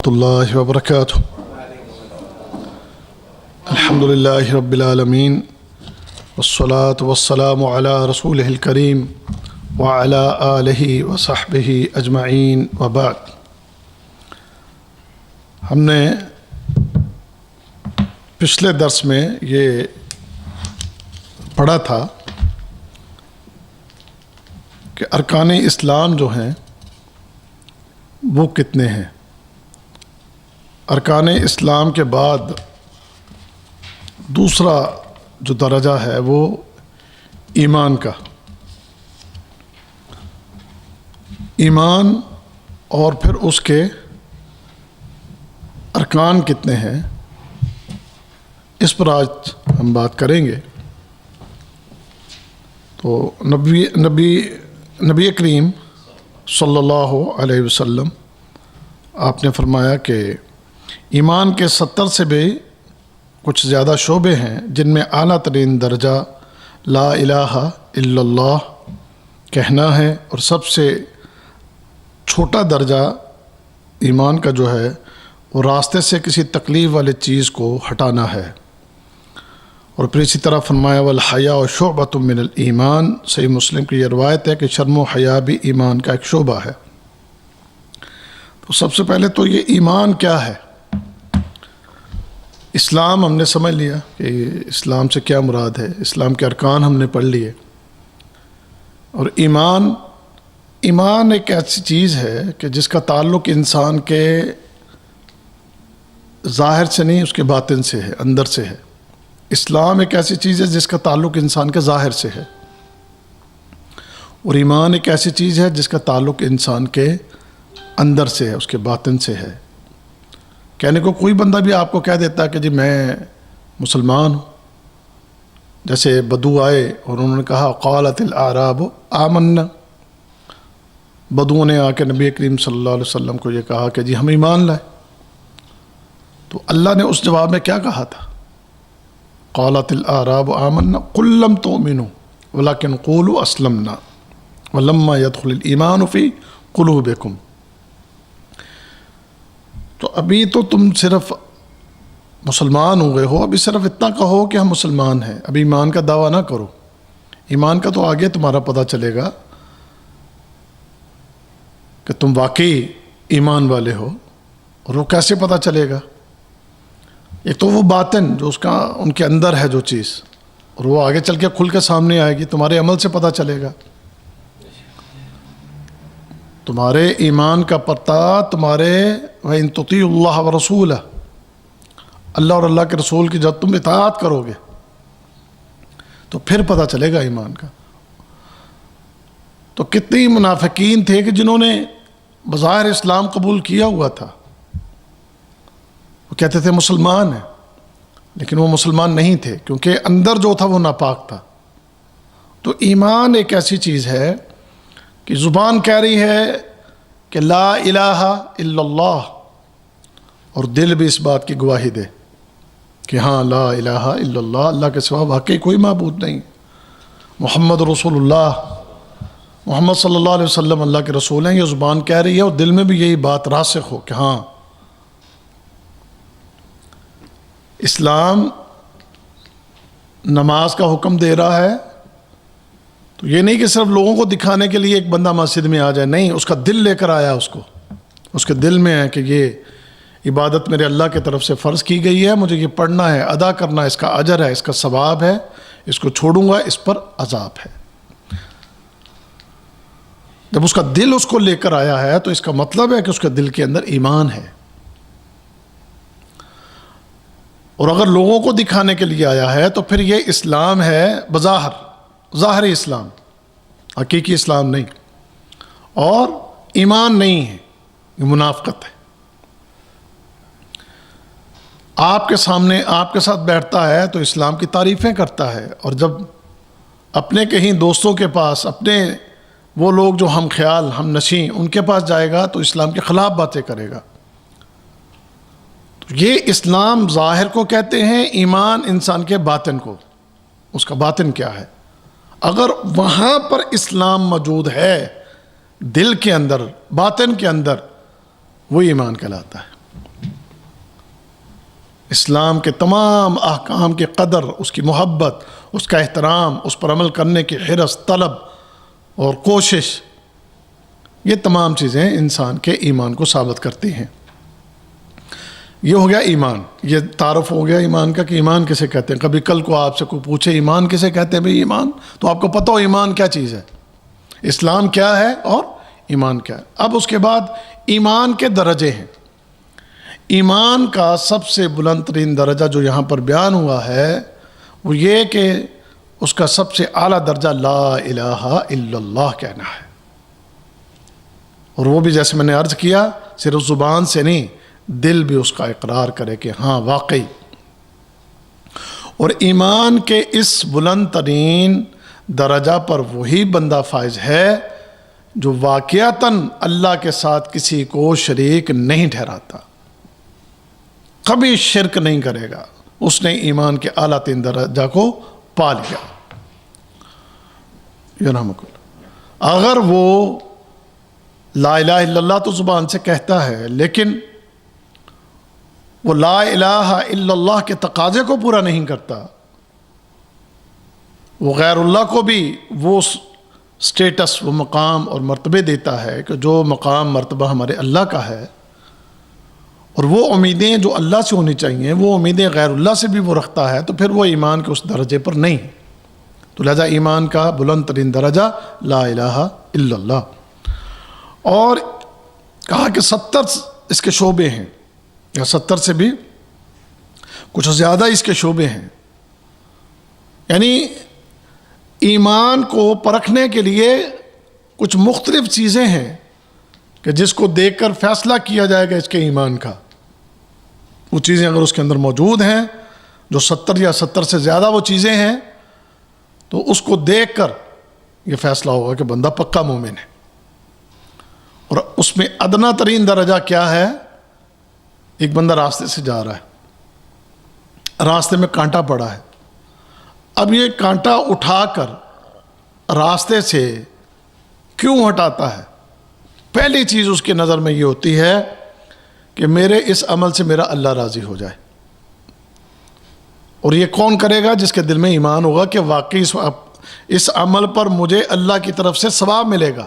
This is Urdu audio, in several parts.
اللہ وبرکاتہ الحمد للہ رب العالمین والصلاة والسلام علی رسولہ الکریم وعلی آلہ وصحبہ اجمعین وبعد۔ ہم نے پچھلے درس میں یہ پڑھا تھا کہ ارکان اسلام جو ہیں وہ کتنے ہیں۔ ارکان اسلام کے بعد دوسرا جو درجہ ہے وہ ایمان کا۔ ایمان اور پھر اس کے ارکان کتنے ہیں، اس پر آج ہم بات کریں گے۔ تو نبی کریم صلی اللہ علیہ وسلم آپ نے فرمایا کہ ایمان کے 70 سے بھی کچھ زیادہ شعبے ہیں جن میں اعلیٰ ترین درجہ لا الہ الا اللہ کہنا ہے، اور سب سے چھوٹا درجہ ایمان کا جو ہے وہ راستے سے کسی تکلیف والی چیز کو ہٹانا ہے۔ اور پھر اسی طرح فرمایا والحیاء شعبۃ من الایمان، صحیح مسلم کی یہ روایت ہے کہ شرم و حیا بھی ایمان کا ایک شعبہ ہے۔ تو سب سے پہلے تو یہ ایمان کیا ہے۔ اسلام ہم نے سمجھ لیا کہ اسلام سے کیا مراد ہے، اسلام کے ارکان ہم نے پڑھ لیے۔ اور ایمان ایک ایسی چیز ہے کہ جس کا تعلق انسان کے ظاہر سے نہیں، اس کے باطن سے ہے، اندر سے ہے۔ اسلام ایک ایسی چیز ہے جس کا تعلق انسان کے ظاہر سے ہے، اور ایمان ایک ایسی چیز ہے جس کا تعلق انسان کے اندر سے ہے، اس کے باطن سے ہے۔ کہنے کو کوئی بندہ بھی آپ کو کہہ دیتا ہے کہ جی میں مسلمان ہوں، جیسے بدو آئے اور انہوں نے کہا قالت الاعراب آمنا، بدوؤں نے آ کے نبی کریم صلی اللہ علیہ وسلم کو یہ کہا کہ جی ہم ایمان لائے، تو اللہ نے اس جواب میں کیا کہا تھا؟ قالت الاعراب آمنا قل لم تؤمنوا ولكن قولوا اسلمنا ولما يدخل الايمان في قلوبكم۔ تو ابھی تو تم صرف مسلمان ہوئے ہو، ابھی صرف اتنا کہو کہ ہم مسلمان ہیں، ابھی ایمان کا دعویٰ نہ کرو۔ ایمان کا تو آگے تمہارا پتہ چلے گا کہ تم واقعی ایمان والے ہو، اور وہ کیسے پتہ چلے گا؟ ایک تو وہ باطن جو اس کا ان کے اندر ہے جو چیز، اور وہ آگے چل کے کھل کے سامنے آئے گی، تمہارے عمل سے پتہ چلے گا۔ تمہارے ایمان کا پتہ تمہارے وَإِن تُطِيعُوا اللَّهَ وَرَسُولَهُ، اللہ اور اللہ کے رسول کی جب تم اطاعت کرو گے تو پھر پتہ چلے گا ایمان کا۔ تو کتنی منافقین تھے کہ جنہوں نے بظاہر اسلام قبول کیا ہوا تھا، وہ کہتے تھے مسلمان ہیں، لیکن وہ مسلمان نہیں تھے کیونکہ اندر جو تھا وہ ناپاک تھا۔ تو ایمان ایک ایسی چیز ہے کہ زبان کہہ رہی ہے کہ لا الہ الا اللہ، اور دل بھی اس بات کی گواہی دے کہ ہاں لا الہ الا اللہ، اللہ کے سوا واقعی کوئی معبود نہیں، محمد رسول اللہ، محمد صلی اللہ علیہ وسلم اللہ کے رسول ہیں، یہ زبان کہہ رہی ہے، اور دل میں بھی یہی بات راسخ ہو کہ ہاں اسلام نماز کا حکم دے رہا ہے۔ تو یہ نہیں کہ صرف لوگوں کو دکھانے کے لیے ایک بندہ مسجد میں آ جائے، نہیں، اس کا دل لے کر آیا، اس کے دل میں ہے کہ یہ عبادت میرے اللہ کی طرف سے فرض کی گئی ہے، مجھے یہ پڑھنا ہے، ادا کرنا ہے، اس کا اجر ہے، اس کا ثواب ہے، اس کو چھوڑوں گا اس پر عذاب ہے۔ جب اس کا دل اس کو لے کر آیا ہے تو اس کا مطلب ہے کہ اس کے دل کے اندر ایمان ہے۔ اور اگر لوگوں کو دکھانے کے لیے آیا ہے تو پھر یہ اسلام ہے بظاہر، ظاہری اسلام، حقیقی اسلام نہیں، اور ایمان نہیں ہے، یہ منافقت ہے۔ آپ کے سامنے آپ کے ساتھ بیٹھتا ہے تو اسلام کی تعریفیں کرتا ہے، اور جب اپنے کہیں دوستوں کے پاس، اپنے وہ لوگ جو ہم خیال ہم نشیں ان کے پاس جائے گا تو اسلام کے خلاف باتیں کرے گا۔ تو یہ اسلام ظاہر کو کہتے ہیں، ایمان انسان کے باطن کو، اس کا باطن کیا ہے۔ اگر وہاں پر اسلام موجود ہے دل کے اندر، باطن کے اندر، وہ ایمان کہلاتا ہے۔ اسلام کے تمام احکام کی قدر، اس کی محبت، اس کا احترام، اس پر عمل کرنے کی حرص، طلب اور کوشش، یہ تمام چیزیں انسان کے ایمان کو ثابت کرتی ہیں۔ یہ ہو گیا ایمان، یہ تعارف ہو گیا ایمان کا کہ ایمان کسے کہتے ہیں۔ کبھی کل کو آپ سے کوئی پوچھے ایمان کسے کہتے ہیں، بھئی ایمان، تو آپ کو پتہ ہو ایمان کیا چیز ہے، اسلام کیا ہے اور ایمان کیا ہے۔ اب اس کے بعد ایمان کے درجے ہیں۔ ایمان کا سب سے بلند ترین درجہ جو یہاں پر بیان ہوا ہے وہ یہ کہ اس کا سب سے اعلیٰ درجہ لا الہ الا اللہ کہنا ہے، اور وہ بھی جیسے میں نے عرض کیا صرف زبان سے نہیں، دل بھی اس کا اقرار کرے کہ ہاں واقعی۔ اور ایمان کے اس بلند ترین درجہ پر وہی بندہ فائز ہے جو واقعتاً اللہ کے ساتھ کسی کو شریک نہیں ٹھہراتا، کبھی شرک نہیں کرے گا، اس نے ایمان کے اعلیٰ ترین درجہ کو پا لیا۔ یرحمک اللہ۔ اگر وہ لا الہ الا اللہ تو زبان سے کہتا ہے، لیکن وہ لا الہ الا اللہ کے تقاضے کو پورا نہیں کرتا، وہ غیر اللہ کو بھی وہ سٹیٹس، وہ مقام اور مرتبے دیتا ہے کہ جو مقام مرتبہ ہمارے اللہ کا ہے، اور وہ امیدیں جو اللہ سے ہونی چاہیے وہ امیدیں غیر اللہ سے بھی وہ رکھتا ہے، تو پھر وہ ایمان کے اس درجے پر نہیں۔ تو لہذا ایمان کا بلند ترین درجہ لا الہ الا اللہ۔ اور کہا کہ 70 اس کے شعبے ہیں، یا 70 سے بھی کچھ زیادہ اس کے شعبے ہیں، یعنی ایمان کو پرکھنے کے لیے کچھ مختلف چیزیں ہیں کہ جس کو دیکھ کر فیصلہ کیا جائے گا اس کے ایمان کا۔ وہ چیزیں اگر اس کے اندر موجود ہیں، جو 70 یا 70 سے زیادہ وہ چیزیں ہیں، تو اس کو دیکھ کر یہ فیصلہ ہوگا کہ بندہ پکا مومن ہے۔ اور اس میں ادنا ترین درجہ کیا ہے؟ ایک بندہ راستے سے جا رہا ہے، راستے میں کانٹا پڑا ہے، اب یہ کانٹا اٹھا کر راستے سے کیوں ہٹاتا ہے؟ پہلی چیز اس کی نظر میں یہ ہوتی ہے کہ میرے اس عمل سے میرا اللہ راضی ہو جائے۔ اور یہ کون کرے گا؟ جس کے دل میں ایمان ہوگا کہ واقعی اس عمل پر مجھے اللہ کی طرف سے ثواب ملے گا،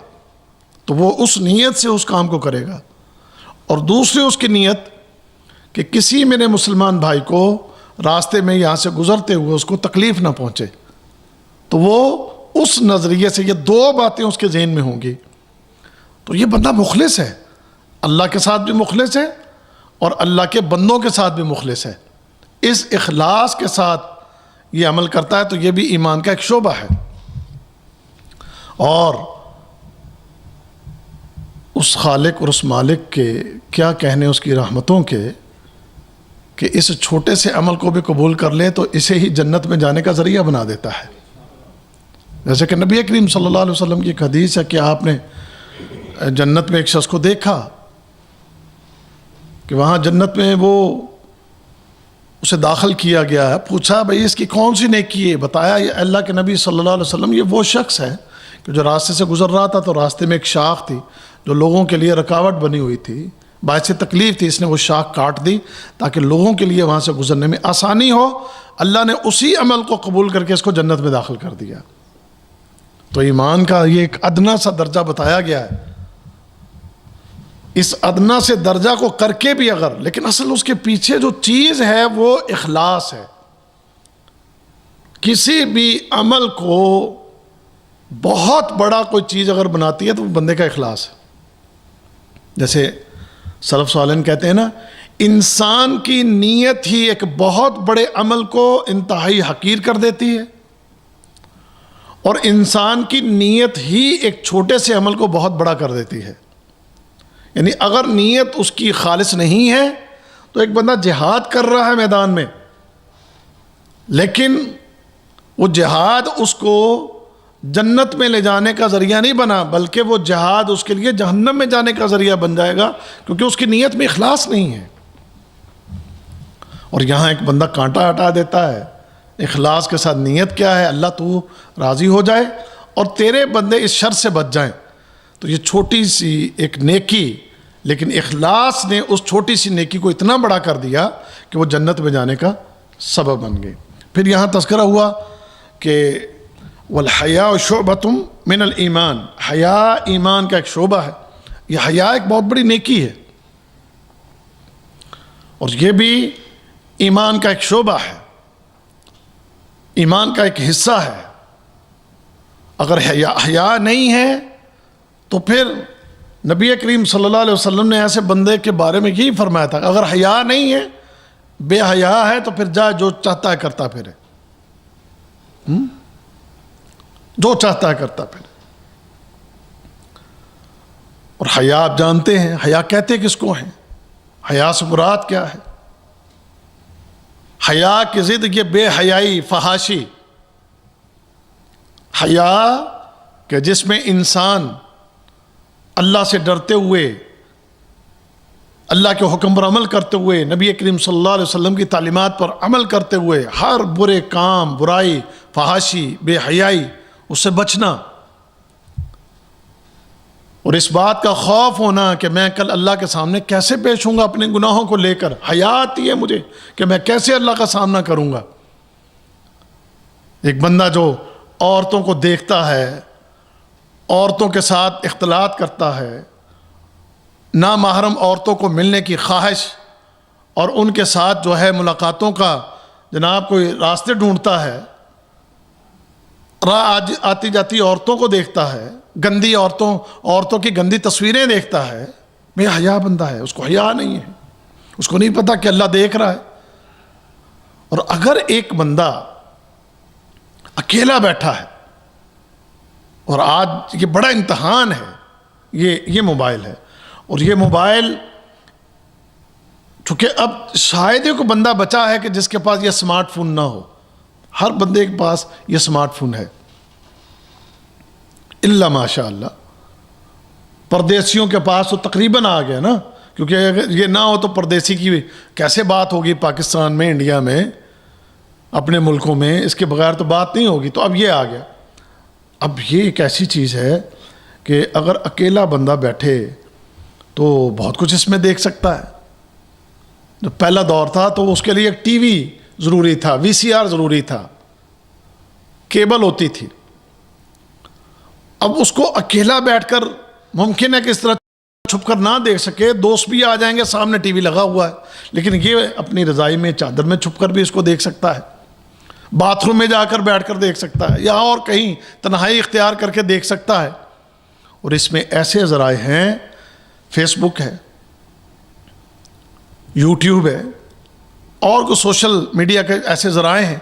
تو وہ اس نیت سے اس کام کو کرے گا۔ اور دوسری اس کی نیت کہ کسی میرے مسلمان بھائی کو راستے میں یہاں سے گزرتے ہوئے اس کو تکلیف نہ پہنچے، تو وہ اس نظریے سے، یہ دو باتیں اس کے ذہن میں ہوں گی، تو یہ بندہ مخلص ہے، اللہ کے ساتھ بھی مخلص ہے اور اللہ کے بندوں کے ساتھ بھی مخلص ہے۔ اس اخلاص کے ساتھ یہ عمل کرتا ہے تو یہ بھی ایمان کا ایک شعبہ ہے۔ اور اس خالق اور اس مالک کے کیا کہنے اس کی رحمتوں کے کہ اس چھوٹے سے عمل کو بھی قبول کر لے تو اسے ہی جنت میں جانے کا ذریعہ بنا دیتا ہے۔ جیسے کہ نبی کریم صلی اللہ علیہ وسلم کی ایک حدیث ہے کہ آپ نے جنت میں ایک شخص کو دیکھا کہ وہاں جنت میں وہ اسے داخل کیا گیا ہے، پوچھا بھئی اس کی کون سی نیکی ہے؟ بتایا یہ اللہ کے نبی صلی اللہ علیہ وسلم یہ وہ شخص ہے کہ جو راستے سے گزر رہا تھا، تو راستے میں ایک شاخ تھی جو لوگوں کے لیے رکاوٹ بنی ہوئی تھی، باعث تکلیف تھی، اس نے وہ شاخ کاٹ دی تاکہ لوگوں کے لیے وہاں سے گزرنے میں آسانی ہو۔ اللہ نے اسی عمل کو قبول کر کے اس کو جنت میں داخل کر دیا۔ تو ایمان کا یہ ایک ادنا سا درجہ بتایا گیا ہے۔ اس ادنا سے درجہ کو کر کے بھی اگر، لیکن اصل اس کے پیچھے جو چیز ہے وہ اخلاص ہے۔ کسی بھی عمل کو بہت بڑا کوئی چیز اگر بناتی ہے تو وہ بندے کا اخلاص ہے۔ جیسے سلف صالحین کہتے ہیں نا، انسان کی نیت ہی ایک بہت بڑے عمل کو انتہائی حقیر کر دیتی ہے، اور انسان کی نیت ہی ایک چھوٹے سے عمل کو بہت بڑا کر دیتی ہے۔ یعنی اگر نیت اس کی خالص نہیں ہے تو ایک بندہ جہاد کر رہا ہے میدان میں، لیکن وہ جہاد اس کو جنت میں لے جانے کا ذریعہ نہیں بنا، بلکہ وہ جہاد اس کے لیے جہنم میں جانے کا ذریعہ بن جائے گا، کیونکہ اس کی نیت میں اخلاص نہیں ہے۔ اور یہاں ایک بندہ کانٹا ہٹا دیتا ہے، اخلاص کے ساتھ نیت کیا ہے؟ اللہ تو راضی ہو جائے اور تیرے بندے اس شر سے بچ جائیں۔ تو یہ چھوٹی سی ایک نیکی لیکن اخلاص نے اس چھوٹی سی نیکی کو اتنا بڑا کر دیا کہ وہ جنت میں جانے کا سبب بن گئی۔ پھر یہاں تذکرہ ہوا کہ والحیاء شعبۃ من الایمان، حیا ایمان کا ایک شعبہ ہے۔ یہ حیا ایک بہت بڑی نیکی ہے اور یہ بھی ایمان کا ایک شعبہ ہے، ایمان کا ایک حصہ ہے۔ اگر حیا نہیں ہے تو پھر نبی کریم صلی اللہ علیہ وسلم نے ایسے بندے کے بارے میں یہی فرمایا تھا، اگر حیا نہیں ہے، بے حیا ہے، تو پھر جا جو چاہتا ہے کرتا پھرے، جو چاہتا ہے کرتا پھرے۔ اور حیا آپ جانتے ہیں، حیا کہتے کس کو ہیں، حیا سے مراد کیا ہے؟ حیا کی ضد یہ بے حیائی، فحاشی۔ حیا کہ جس میں انسان اللہ سے ڈرتے ہوئے، اللہ کے حکم پر عمل کرتے ہوئے، نبی کریم صلی اللہ علیہ وسلم کی تعلیمات پر عمل کرتے ہوئے ہر برے کام، برائی، فحاشی، بے حیائی، اس سے بچنا، اور اس بات کا خوف ہونا کہ میں کل اللہ کے سامنے کیسے پیش ہوں گا اپنے گناہوں کو لے کر۔ حیا آتی ہے مجھے کہ میں کیسے اللہ کا سامنا کروں گا۔ ایک بندہ جو عورتوں کو دیکھتا ہے، عورتوں کے ساتھ اختلاط کرتا ہے، نامحرم عورتوں کو ملنے کی خواہش اور ان کے ساتھ جو ہے ملاقاتوں کا جناب کوئی راستے ڈھونڈتا ہے، راہ آتی جاتی عورتوں کو دیکھتا ہے، گندی عورتوں کی گندی تصویریں دیکھتا ہے، بے حیا بندہ ہے، اس کو حیا نہیں ہے، اس کو نہیں پتا کہ اللہ دیکھ رہا ہے۔ اور اگر ایک بندہ اکیلا بیٹھا ہے، اور آج یہ بڑا امتحان ہے، یہ موبائل ہے، اور یہ موبائل چونکہ اب شاید ہی کوئی بندہ بچا ہے کہ جس کے پاس یہ سمارٹ فون نہ ہو، ہر بندے کے پاس یہ سمارٹ فون ہے، الا ماشاء اللہ۔ پردیسیوں کے پاس تو تقریباً آ گیا نا، کیونکہ اگر یہ نہ ہو تو پردیسی کی کیسے بات ہوگی پاکستان میں، انڈیا میں، اپنے ملکوں میں، اس کے بغیر تو بات نہیں ہوگی۔ تو اب یہ آ گیا۔ اب یہ ایک ایسی چیز ہے کہ اگر اکیلا بندہ بیٹھے تو بہت کچھ اس میں دیکھ سکتا ہے۔ جو پہلا دور تھا تو اس کے لیے ایک ٹی وی ضروری تھا، وی سی آر ضروری تھا، کیبل ہوتی تھی۔ اب اس کو اکیلا بیٹھ کر ممکن ہے کہ اس طرح چھپ کر نہ دیکھ سکے، دوست بھی آ جائیں گے، سامنے ٹی وی لگا ہوا ہے، لیکن یہ اپنی رضائی میں چادر میں چھپ کر بھی اس کو دیکھ سکتا ہے، باتھ روم میں جا کر بیٹھ کر دیکھ سکتا ہے، یا اور کہیں تنہائی اختیار کر کے دیکھ سکتا ہے۔ اور اس میں ایسے ذرائع ہیں، فیس بک ہے، یوٹیوب ہے، اور کوئی سوشل میڈیا کے ایسے ذرائع ہیں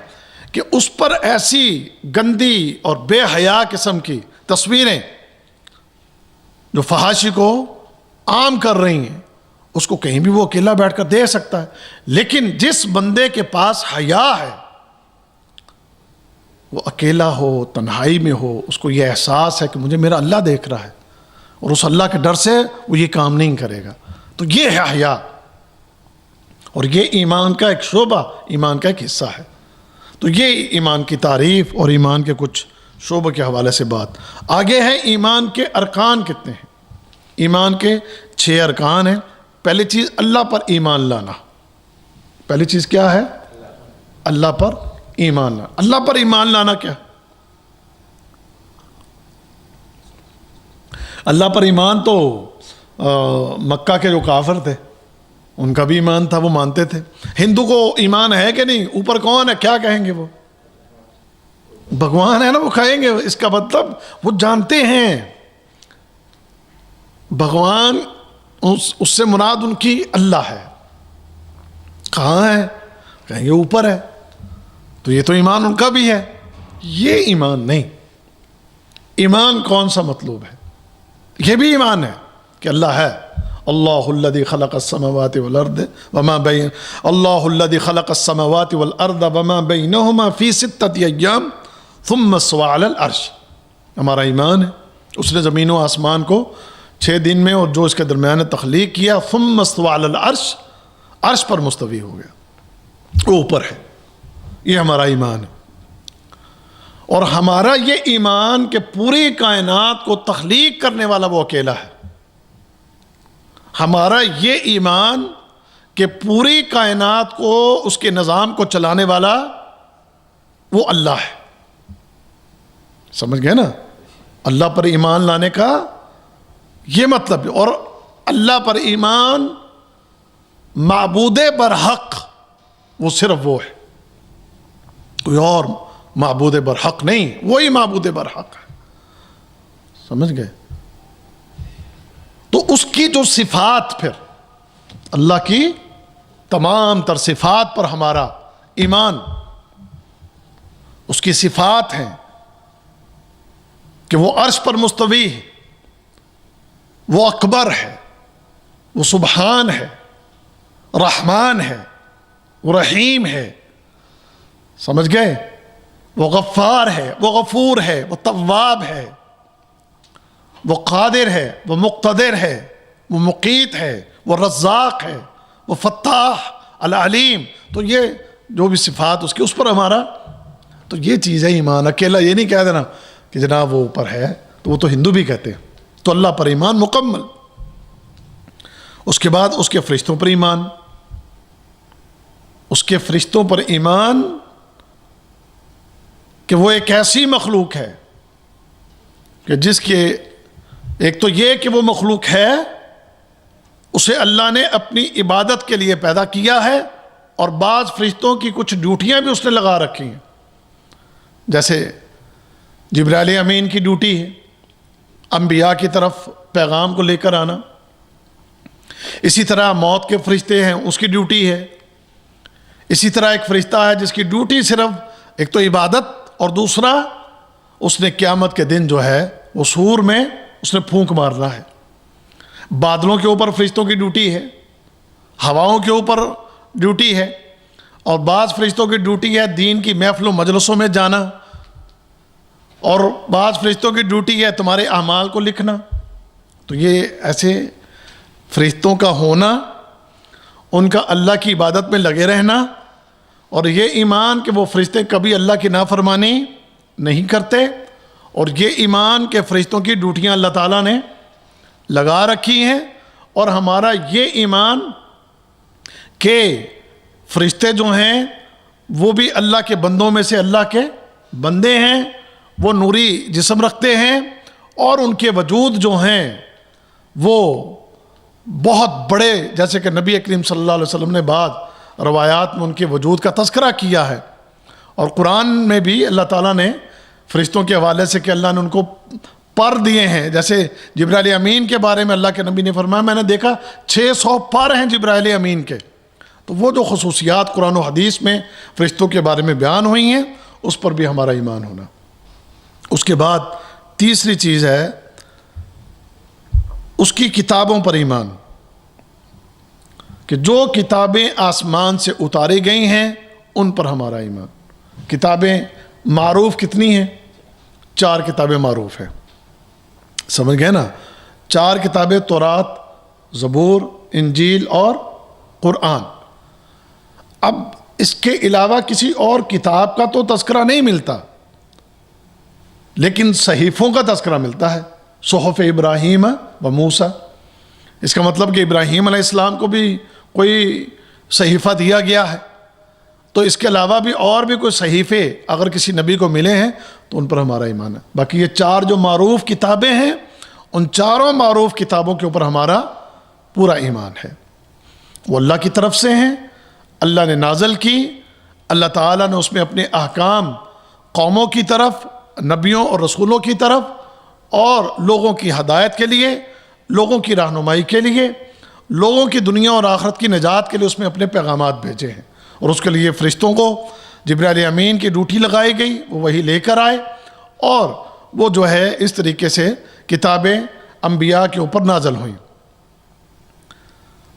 کہ اس پر ایسی گندی اور بے حیا قسم کی تصویریں جو فحاشی کو عام کر رہی ہیں، اس کو کہیں بھی وہ اکیلا بیٹھ کر دیکھ سکتا ہے۔ لیکن جس بندے کے پاس حیا ہے، وہ اکیلا ہو، تنہائی میں ہو، اس کو یہ احساس ہے کہ مجھے میرا اللہ دیکھ رہا ہے، اور اس اللہ کے ڈر سے وہ یہ کام نہیں کرے گا۔ تو یہ ہے حیا، اور یہ ایمان کا ایک شعبہ، ایمان کا ایک حصہ ہے۔ تو یہ ایمان کی تعریف اور ایمان کے کچھ شعبوں کے حوالے سے بات۔ آگے ہے ایمان کے ارکان کتنے ہیں۔ ایمان کے 6 ارکان ہیں۔ پہلی چیز اللہ پر ایمان لانا۔ پہلی چیز کیا ہے؟ اللہ پر ایمان لانا۔ اللہ پر ایمان لانا کیا؟ اللہ پر ایمان تو مکہ کے جو کافر تھے ان کا بھی ایمان تھا، وہ مانتے تھے۔ ہندو کو ایمان ہے کہ نہیں؟ اوپر کون ہے؟ کیا کہیں گے وہ؟ بھگوان ہے نا، وہ کہیں گے۔ اس کا مطلب وہ جانتے ہیں بھگوان، اس سے مراد ان کی اللہ ہے۔ کہاں ہے؟ کہیں گے اوپر ہے۔ تو یہ تو ایمان ان کا بھی ہے۔ یہ ایمان نہیں۔ ایمان کون سا مطلوب ہے؟ یہ بھی ایمان ہے کہ اللہ ہے۔ اللہ الذی خلق السماوات والارض وما بین اللہ الذی خلق السماوات والارض وما بینہما فی 6 ایام ثم استوى علی العرش۔ ہمارا ایمان ہے اس نے زمین و آسمان کو 6 دن میں اور جو اس کے درمیان تخلیق کیا، ثم استوى علی العرش، عرش پر مستوی ہو گیا، وہ اوپر ہے۔ یہ ہمارا ایمان ہے۔ اور ہمارا یہ ایمان کہ پوری کائنات کو تخلیق کرنے والا وہ اکیلا ہے۔ ہمارا یہ ایمان کہ پوری کائنات کو، اس کے نظام کو چلانے والا وہ اللہ ہے. سمجھ گئے نا؟ اللہ پر ایمان لانے کا یہ مطلب ہے. اور اللہ پر ایمان، معبود برحق وہ صرف وہ ہے، کوئی اور معبود برحق نہیں، وہی معبود برحق ہے. سمجھ گئے؟ تو اس کی جو صفات، پھر اللہ کی تمام تر صفات پر ہمارا ایمان، اس کی صفات ہیں کہ وہ عرش پر مستوی ہے، وہ اکبر ہے، وہ سبحان ہے، رحمان ہے، وہ رحیم ہے. سمجھ گئے؟ وہ غفار ہے، وہ غفور ہے، وہ تواب ہے، وہ قادر ہے، وہ مقتدر ہے، وہ مقیت ہے، وہ رزاق ہے، وہ فتاح العلیم. تو یہ جو بھی صفات اس کی، اس پر ہمارا، تو یہ چیز ہے ایمان. اکیلا یہ نہیں کہہ دینا کہ جناب وہ اوپر ہے، تو وہ تو ہندو بھی کہتے ہیں. تو اللہ پر ایمان مکمل. اس کے بعد اس کے فرشتوں پر ایمان. اس کے فرشتوں پر ایمان کہ وہ ایک ایسی مخلوق ہے کہ جس کے، ایک تو یہ کہ وہ مخلوق ہے، اسے اللہ نے اپنی عبادت کے لیے پیدا کیا ہے، اور بعض فرشتوں کی کچھ ڈیوٹیاں بھی اس نے لگا رکھی ہیں. جیسے جبرائیل امین کی ڈیوٹی ہے انبیاء کی طرف پیغام کو لے کر آنا. اسی طرح موت کے فرشتے ہیں، اس کی ڈیوٹی ہے. اسی طرح ایک فرشتہ ہے جس کی ڈیوٹی صرف ایک تو عبادت، اور دوسرا اس نے قیامت کے دن جو ہے وہ سور میں اس نے پھونک مارنا ہے. بادلوں کے اوپر فرشتوں کی ڈیوٹی ہے، ہواؤں کے اوپر ڈیوٹی ہے، اور بعض فرشتوں کی ڈیوٹی ہے دین کی محفل و مجلسوں میں جانا، اور بعض فرشتوں کی ڈیوٹی ہے تمہارے اعمال کو لکھنا. تو یہ ایسے فرشتوں کا ہونا، ان کا اللہ کی عبادت میں لگے رہنا، اور یہ ایمان کہ وہ فرشتے کبھی اللہ کی نافرمانی نہیں کرتے، اور یہ ایمان کہ فرشتوں کی ڈیوٹیاں اللہ تعالیٰ نے لگا رکھی ہیں. اور ہمارا یہ ایمان کہ فرشتے جو ہیں وہ بھی اللہ کے بندوں میں سے اللہ کے بندے ہیں، وہ نوری جسم رکھتے ہیں، اور ان کے وجود جو ہیں وہ بہت بڑے، جیسے کہ نبی کریم صلی اللہ علیہ وسلم نے بعض روایات میں ان کے وجود کا تذکرہ کیا ہے. اور قرآن میں بھی اللہ تعالیٰ نے فرشتوں کے حوالے سے کہ اللہ نے ان کو پر دیے ہیں. جیسے جبرائیل امین کے بارے میں اللہ کے نبی نے فرمایا میں نے دیکھا 600 پر ہیں جبرائیل امین کے. تو وہ جو خصوصیات قرآن و حدیث میں فرشتوں کے بارے میں بیان ہوئی ہیں، اس پر بھی ہمارا ایمان ہونا. اس کے بعد تیسری چیز ہے اس کی کتابوں پر ایمان، کہ جو کتابیں آسمان سے اتاری گئی ہیں ان پر ہمارا ایمان. کتابیں معروف کتنی ہیں؟ 4 کتابیں معروف ہیں. سمجھ گئے نا؟ 4 کتابیں تورات، زبور، انجیل اور قرآن. اب اس کے علاوہ کسی اور کتاب کا تو تذکرہ نہیں ملتا، لیکن صحیفوں کا تذکرہ ملتا ہے. صحف ابراہیم و موسیٰ، اس کا مطلب کہ ابراہیم علیہ السلام کو بھی کوئی صحیفہ دیا گیا ہے. تو اس کے علاوہ بھی اور بھی کوئی صحیفے اگر کسی نبی کو ملے ہیں تو ان پر ہمارا ایمان ہے. باقی یہ 4 جو معروف کتابیں ہیں، ان 4 معروف کتابوں کے اوپر ہمارا پورا ایمان ہے. وہ اللہ کی طرف سے ہیں، اللہ نے نازل کی، اللہ تعالیٰ نے اس میں اپنے احکام قوموں کی طرف، نبیوں اور رسولوں کی طرف، اور لوگوں کی ہدایت کے لیے، لوگوں کی رہنمائی کے لیے، لوگوں کی دنیا اور آخرت کی نجات کے لیے اس میں اپنے پیغامات بھیجے ہیں. اور اس کے لیے فرشتوں کو جبرائیل امین کی ڈیوٹی لگائی گئی، وہ وہی لے کر آئے، اور وہ جو ہے اس طریقے سے کتابیں انبیاء کے اوپر نازل ہوئیں.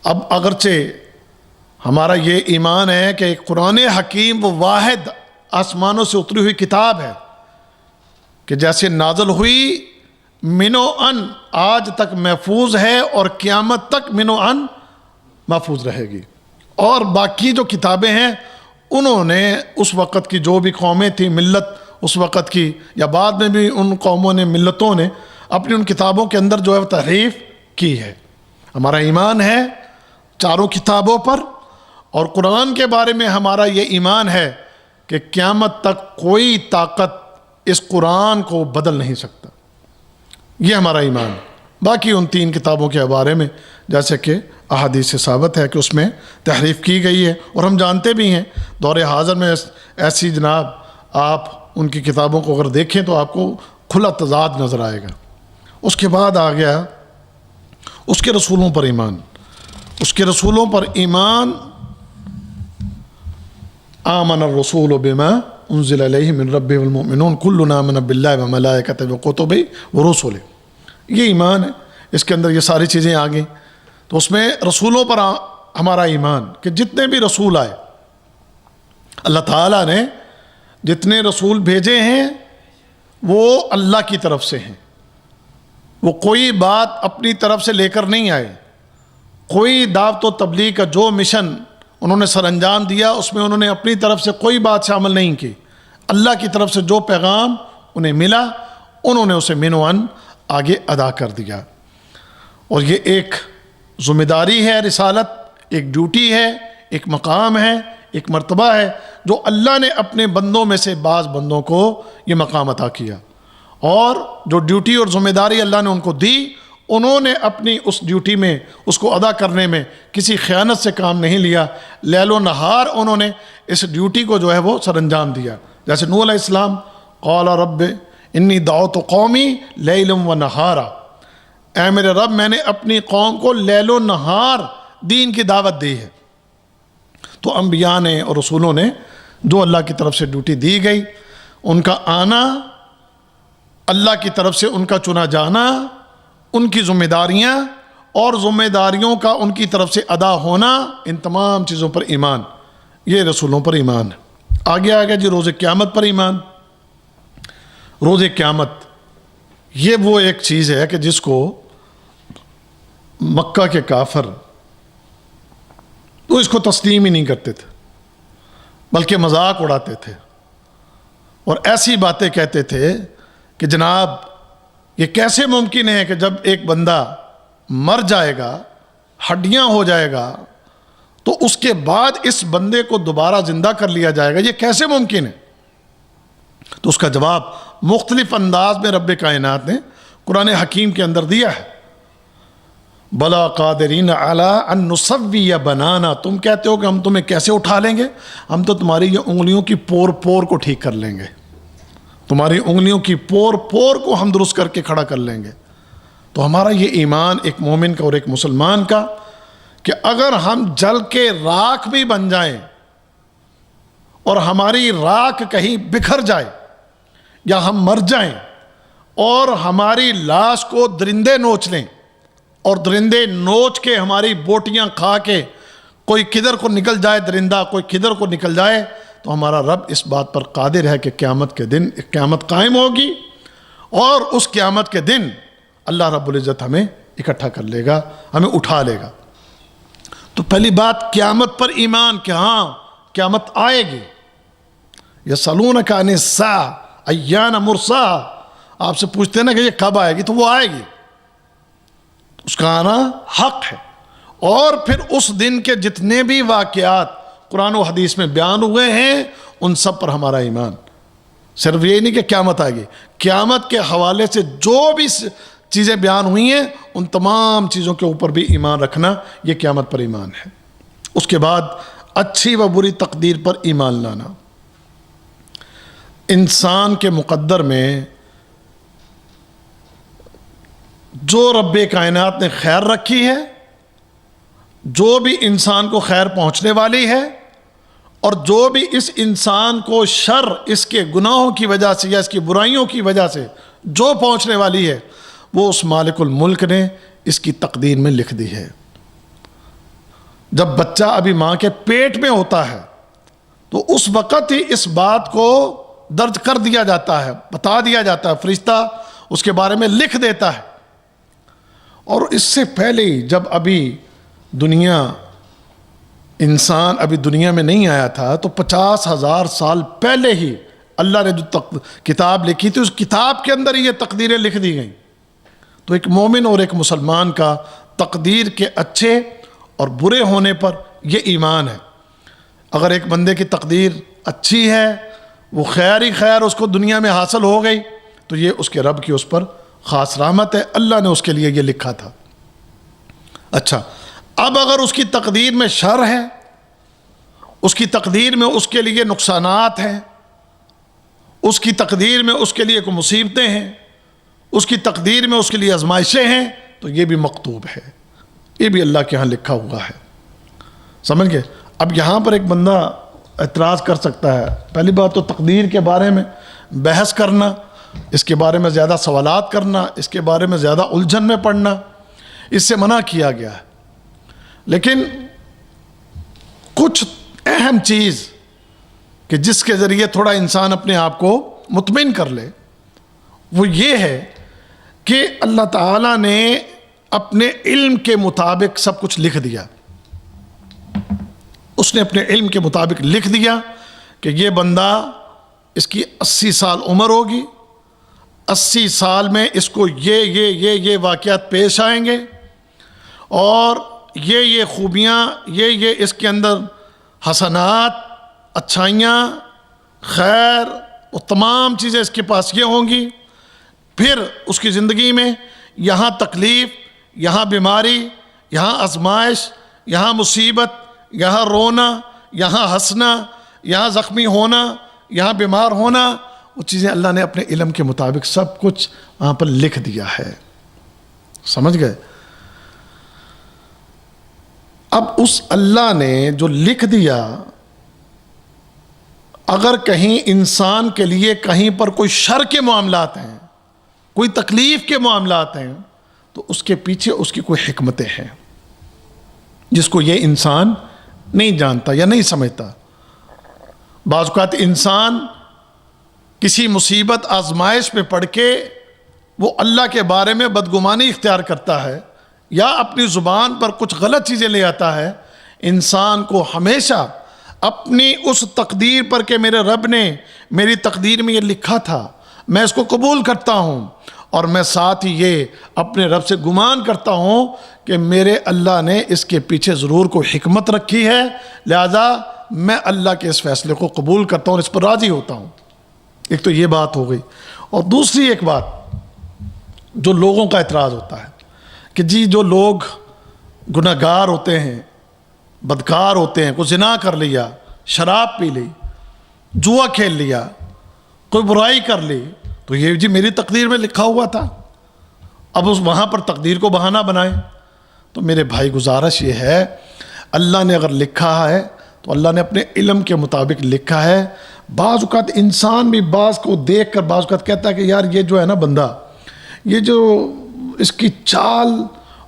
اب اگرچہ ہمارا یہ ایمان ہے کہ قرآن حکیم وہ واحد آسمانوں سے اتری ہوئی کتاب ہے کہ جیسے نازل ہوئی منو ان آج تک محفوظ ہے، اور قیامت تک منو ان محفوظ رہے گی. اور باقی جو کتابیں ہیں انہوں نے اس وقت کی جو بھی قومیں تھیں، ملت اس وقت کی، یا بعد میں بھی ان قوموں نے، ملتوں نے اپنی ان کتابوں کے اندر جو ہے تحریف کی ہے. ہمارا ایمان ہے چاروں کتابوں پر، اور قرآن کے بارے میں ہمارا یہ ایمان ہے کہ قیامت تک کوئی طاقت اس قرآن کو بدل نہیں سکتا، یہ ہمارا ایمان ہے۔ باقی ان 3 کتابوں کے بارے میں جیسے کہ احادیث سے ثابت ہے کہ اس میں تحریف کی گئی ہے، اور ہم جانتے بھی ہیں دور حاضر میں ایسی جناب آپ ان کی کتابوں کو اگر دیکھیں تو آپ کو کھلا تضاد نظر آئے گا۔ اس کے بعد آ گیا اس کے رسولوں پر ایمان۔ اس کے رسولوں پر ایمان، آمن الرسول بما انزل الیہ من ربہ والمؤمنون کلنا آمن باللہ وملائکتہ وکتبہ ورسلہ، یہ ایمان ہے۔ اس کے اندر یہ ساری چیزیں آ گئیں، تو اس میں رسولوں پر ہمارا ایمان کہ جتنے بھی رسول آئے، اللہ تعالیٰ نے جتنے رسول بھیجے ہیں وہ اللہ کی طرف سے ہیں، وہ کوئی بات اپنی طرف سے لے کر نہیں آئے، کوئی دعوت و تبلیغ کا جو مشن انہوں نے سر انجام دیا اس میں انہوں نے اپنی طرف سے کوئی بات شامل نہیں کی، اللہ کی طرف سے جو پیغام انہیں ملا انہوں نے اسے منوان آگے ادا کر دیا۔ اور یہ ایک ذمہ داری ہے، رسالت ایک ڈیوٹی ہے، ایک مقام ہے، ایک مرتبہ ہے جو اللہ نے اپنے بندوں میں سے بعض بندوں کو یہ مقام عطا کیا، اور جو ڈیوٹی اور ذمہ داری اللہ نے ان کو دی انہوں نے اپنی اس ڈیوٹی میں اس کو ادا کرنے میں کسی خیانت سے کام نہیں لیا، لیل و نہار انہوں نے اس ڈیوٹی کو جو ہے وہ سر انجام دیا۔ جیسے نوح علیہ السلام قال رب انی دعوت قومی لیلا و نہارا، اے میرے رب میں نے اپنی قوم کو لیل و نہار دین کی دعوت دی ہے۔ تو انبیاء نے اور رسولوں نے جو اللہ کی طرف سے ڈیوٹی دی گئی، ان کا آنا، اللہ کی طرف سے ان کا چنا جانا، ان کی ذمہ داریاں اور ذمہ داریوں کا ان کی طرف سے ادا ہونا، ان تمام چیزوں پر ایمان، یہ رسولوں پر ایمان ہے۔ آگے آ گیا جی روز قیامت پر ایمان۔ روز قیامت یہ وہ ایک چیز ہے کہ جس کو مکہ کے کافر وہ اس کو تسلیم ہی نہیں کرتے تھے، بلکہ مذاق اڑاتے تھے اور ایسی باتیں کہتے تھے کہ جناب یہ کیسے ممکن ہے کہ جب ایک بندہ مر جائے گا، ہڈیاں ہو جائے گا، تو اس کے بعد اس بندے کو دوبارہ زندہ کر لیا جائے گا، یہ کیسے ممکن ہے؟ تو اس کا جواب مختلف انداز میں رب کائنات نے قرآن حکیم کے اندر دیا ہے۔ بلا قادرین علی ان نسوی بنانا، تم کہتے ہو کہ ہم تمہیں کیسے اٹھا لیں گے؟ ہم تو تمہاری یہ انگلیوں کی پور پور کو ٹھیک کر لیں گے، تمہاری انگلیوں کی پور پور کو ہم درست کر کے کھڑا کر لیں گے۔ تو ہمارا یہ ایمان ایک مومن کا اور ایک مسلمان کا کہ اگر ہم جل کے راکھ بھی بن جائیں اور ہماری راکھ کہیں بکھر جائے یا ہم مر جائیں اور ہماری لاش کو درندے نوچ لیں اور درندے نوچ کے ہماری بوٹیاں کھا کے کوئی کدھر کو نکل جائے درندہ، کوئی کدھر کو نکل جائے، تو ہمارا رب اس بات پر قادر ہے کہ قیامت کے دن قیامت قائم ہوگی، اور اس قیامت کے دن اللہ رب العزت ہمیں اکٹھا کر لے گا، ہمیں اٹھا لے گا۔ تو پہلی بات قیامت پر ایمان کہ ہاں قیامت آئے گی۔ یسألونک عن الساعۃ ایان مرساہا، آپ سے پوچھتے ہیں نا کہ یہ کب آئے گی، تو وہ آئے گی، اس کا آنا حق ہے۔ اور پھر اس دن کے جتنے بھی واقعات قرآن و حدیث میں بیان ہوئے ہیں ان سب پر ہمارا ایمان، صرف یہ نہیں کہ قیامت آئے گی، قیامت کے حوالے سے جو بھی چیزیں بیان ہوئی ہیں ان تمام چیزوں کے اوپر بھی ایمان رکھنا، یہ قیامت پر ایمان ہے۔ اس کے بعد اچھی و بری تقدیر پر ایمان لانا۔ انسان کے مقدر میں جو رب کائنات نے خیر رکھی ہے، جو بھی انسان کو خیر پہنچنے والی ہے، اور جو بھی اس انسان کو شر اس کے گناہوں کی وجہ سے یا اس کی برائیوں کی وجہ سے جو پہنچنے والی ہے، وہ اس مالک الملک نے اس کی تقدیر میں لکھ دی ہے۔ جب بچہ ابھی ماں کے پیٹ میں ہوتا ہے تو اس وقت ہی اس بات کو درج کر دیا جاتا ہے، بتا دیا جاتا ہے، فرشتہ اس کے بارے میں لکھ دیتا ہے۔ اور اس سے پہلے ہی جب ابھی انسان ابھی دنیا میں نہیں آیا تھا تو 50,000 سال پہلے ہی اللہ نے جو کتاب لکھی تھی اس کتاب کے اندر ہی یہ تقدیریں لکھ دی گئیں۔ تو ایک مومن اور ایک مسلمان کا تقدیر کے اچھے اور برے ہونے پر یہ ایمان ہے۔ اگر ایک بندے کی تقدیر اچھی ہے، وہ خیر ہی خیر اس کو دنیا میں حاصل ہو گئی، تو یہ اس کے رب کی اس پر خاص رحمت ہے، اللہ نے اس کے لیے یہ لکھا تھا۔ اچھا، اب اگر اس کی تقدیر میں شر ہے، اس کی تقدیر میں اس کے لیے نقصانات ہیں، اس کی تقدیر میں اس کے لیے کوئی مصیبتیں ہیں، اس کی تقدیر میں اس کے لیے آزمائشیں ہیں، تو یہ بھی مکتوب ہے، یہ بھی اللہ کے ہاں لکھا ہوا ہے۔ سمجھ گئے؟ اب یہاں پر ایک بندہ اعتراض کر سکتا ہے، پہلی بات تو تقدیر کے بارے میں بحث کرنا، اس کے بارے میں زیادہ سوالات کرنا، اس کے بارے میں زیادہ الجھن میں پڑنا، اس سے منع کیا گیا ہے۔ لیکن کچھ اہم چیز کہ جس کے ذریعے تھوڑا انسان اپنے آپ کو مطمئن کر لے، وہ یہ ہے کہ اللہ تعالیٰ نے اپنے علم کے مطابق سب کچھ لکھ دیا۔ اس نے اپنے علم کے مطابق لکھ دیا کہ یہ بندہ، اس کی 80 سال عمر ہوگی، 80 سال میں اس کو یہ واقعات پیش آئیں گے، اور یہ خوبیاں، یہ اس کے اندر حسنات، اچھائیاں، خیر، وہ تمام چیزیں اس کے پاس یہ ہوں گی۔ پھر اس کی زندگی میں یہاں تکلیف، یہاں بیماری، یہاں آزمائش، یہاں مصیبت، یہاں رونا، یہاں ہنسنا، یہاں زخمی ہونا، یہاں بیمار ہونا، وہ چیزیں اللہ نے اپنے علم کے مطابق سب کچھ وہاں پر لکھ دیا ہے۔ سمجھ گئے؟ اب اس اللہ نے جو لکھ دیا، اگر کہیں انسان کے لیے کہیں پر کوئی شر کے معاملات ہیں، کوئی تکلیف کے معاملات ہیں، تو اس کے پیچھے اس کی کوئی حکمتیں ہیں جس کو یہ انسان نہیں جانتا یا نہیں سمجھتا۔ بعض اوقات انسان کسی مصیبت، آزمائش میں پڑھ کے وہ اللہ کے بارے میں بدگمانی اختیار کرتا ہے، یا اپنی زبان پر کچھ غلط چیزیں لے آتا ہے۔ انسان کو ہمیشہ اپنی اس تقدیر پر کہ میرے رب نے میری تقدیر میں یہ لکھا تھا، میں اس کو قبول کرتا ہوں، اور میں ساتھ ہی یہ اپنے رب سے گمان کرتا ہوں کہ میرے اللہ نے اس کے پیچھے ضرور کوئی حکمت رکھی ہے، لہذا میں اللہ کے اس فیصلے کو قبول کرتا ہوں اور اس پر راضی ہوتا ہوں۔ ایک تو یہ بات ہو گئی۔ اور دوسری ایک بات جو لوگوں کا اعتراض ہوتا ہے کہ جی جو لوگ گناہگار ہوتے ہیں، بدکار ہوتے ہیں، کوئی زنا کر لیا، شراب پی لی، جوا کھیل لیا، کوئی برائی کر لی، تو یہ جی میری تقدیر میں لکھا ہوا تھا، اب اس وہاں پر تقدیر کو بہانہ بنائیں۔ تو میرے بھائی گزارش یہ ہے، اللہ نے اگر لکھا ہے تو اللہ نے اپنے علم کے مطابق لکھا ہے۔ بعض اوقات انسان بھی بعض کو دیکھ کر بعض اوقات کہتا ہے کہ یار یہ جو ہے نا بندہ، یہ جو اس کی چال